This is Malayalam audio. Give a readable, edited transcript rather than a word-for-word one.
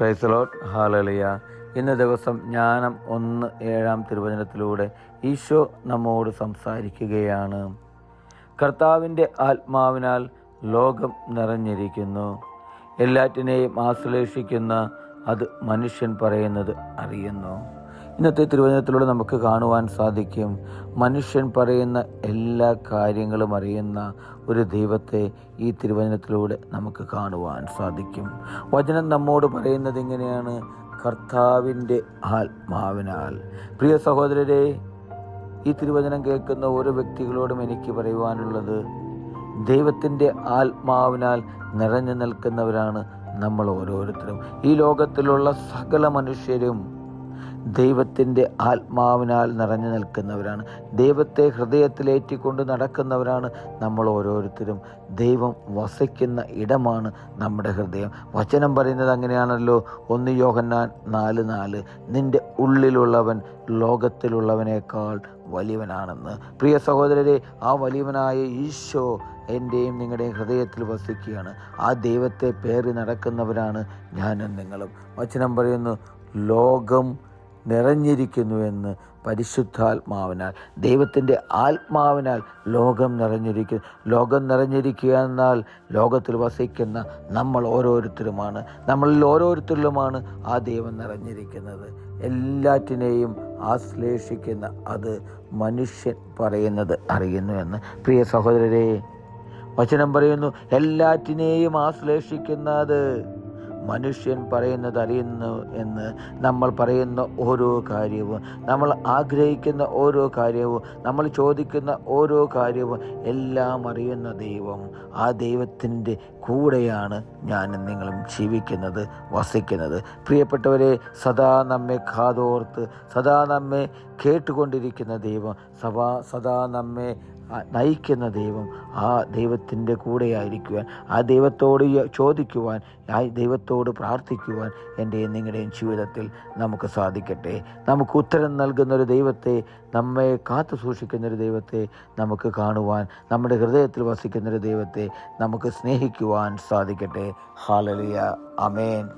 Praise the Lord. ഹല്ലേലൂയ. ഇന്ന് ദിവസം ജ്ഞാനം 1:7 തിരുവചനത്തിലൂടെ ഈശോ നമ്മോട് സംസാരിക്കുകയാണ്. കർത്താവിൻ്റെ ആത്മാവിനാൽ ലോകം നിറഞ്ഞിരിക്കുന്നു. എല്ലാറ്റിനെയും ആശ്ലേഷിക്കുന്ന അത് മനുഷ്യൻ പറയുന്നത് അറിയുന്നു. ഇന്നത്തെ തിരുവചനത്തിലൂടെ നമുക്ക് കാണുവാൻ സാധിക്കും, മനുഷ്യൻ പറയുന്ന എല്ലാ കാര്യങ്ങളും അറിയുന്ന ഒരു ദൈവത്തെ ഈ തിരുവചനത്തിലൂടെ നമുക്ക് കാണുവാൻ സാധിക്കും. വചനം നമ്മോട് പറയുന്നത് ഇങ്ങനെയാണ്: കർത്താവിൻ്റെ ആത്മാവിനാൽ. പ്രിയ സഹോദരരെ, ഈ തിരുവചനം കേൾക്കുന്ന ഓരോ വ്യക്തികളോടും എനിക്ക് പറയുവാനുള്ളത്, ദൈവത്തിൻ്റെ ആത്മാവിനാൽ നിറഞ്ഞു നിൽക്കുന്നവരാണ് നമ്മൾ ഓരോരുത്തരും. ഈ ലോകത്തിലുള്ള സകല മനുഷ്യരും ദൈവത്തിൻ്റെ ആത്മാവിനാൽ നിറഞ്ഞു നിൽക്കുന്നവരാണ്. ദൈവത്തെ ഹൃദയത്തിലേറ്റിക്കൊണ്ട് നടക്കുന്നവരാണ് നമ്മൾ ഓരോരുത്തരും. ദൈവം വസിക്കുന്ന ഇടമാണ് നമ്മുടെ ഹൃദയം. വചനം പറയുന്നത് അങ്ങനെയാണല്ലോ. 1 യോഹന്നാൻ 4:4, നിന്റെ ഉള്ളിലുള്ളവൻ ലോകത്തിലുള്ളവനേക്കാൾ വലിയവനാണെന്ന്. പ്രിയ സഹോദരരെ, ആ വലിയവനായ ഈശോ എൻ്റെയും നിങ്ങളുടെയും ഹൃദയത്തിൽ വസിക്കുകയാണ്. ആ ദൈവത്തെ പേറി നടക്കുന്നവരാണ് ഞാനും നിങ്ങളും. വചനം പറയുന്നു, ലോകം നിറഞ്ഞിരിക്കുന്നുവെന്ന് പരിശുദ്ധാത്മാവിനാൽ, ദൈവത്തിൻ്റെ ആത്മാവിനാൽ ലോകം നിറഞ്ഞിരിക്കുന്നു. ലോകം നിറഞ്ഞിരിക്കുക എന്നാൽ ലോകത്തിൽ വസിക്കുന്ന നമ്മൾ ഓരോരുത്തരുമാണ്. നമ്മളിൽ ഓരോരുത്തരിലുമാണ് ആ ദൈവം നിറഞ്ഞിരിക്കുന്നത്. എല്ലാറ്റിനെയും ആശ്ലേഷിക്കുന്ന അത് മനുഷ്യൻ പറയുന്നത് അറിയുന്നു എന്ന്. പ്രിയ സഹോദരരെ, വചനം പറയുന്നു, എല്ലാറ്റിനെയും ആശ്ലേഷിക്കുന്നത് മനുഷ്യൻ പറയുന്നത് അറിയുന്നു എന്ന്. നമ്മൾ പറയുന്ന ഓരോ കാര്യവും, നമ്മൾ ആഗ്രഹിക്കുന്ന ഓരോ കാര്യവും, നമ്മൾ ചോദിക്കുന്ന ഓരോ കാര്യവും എല്ലാം അറിയുന്ന ദൈവം, ആ ദൈവത്തിൻ്റെ കൂടെയാണ് ഞാനും നിങ്ങളും ജീവിക്കുന്നത്, വസിക്കുന്നത്. പ്രിയപ്പെട്ടവരെ, സദാ നമ്മെ കാതോർത്ത് സദാ നമ്മെ കേട്ടുകൊണ്ടിരിക്കുന്ന ദൈവം, സദാ നമ്മെ നയിക്കുന്ന ദൈവം, ആ ദൈവത്തിൻ്റെ കൂടെയായിരിക്കുവാൻ, ആ ദൈവത്തോട് ചോദിക്കുവാൻ, ആ ദൈവത്തോട് പ്രാർത്ഥിക്കുവാൻ എൻ്റെയും നിങ്ങളുടെയും ജീവിതത്തിൽ നമുക്ക് സാധിക്കട്ടെ. നമുക്ക് ഉത്തരം നൽകുന്നൊരു ദൈവത്തെ, നമ്മെ കാത്തു സൂക്ഷിക്കുന്നൊരു ദൈവത്തെ നമുക്ക് കാണുവാൻ, നമ്മുടെ ഹൃദയത്തിൽ വസിക്കുന്നൊരു ദൈവത്തെ നമുക്ക് സ്നേഹിക്കുവാൻ സാധിക്കട്ടെ. ഹല്ലേലൂയ. ആമേൻ.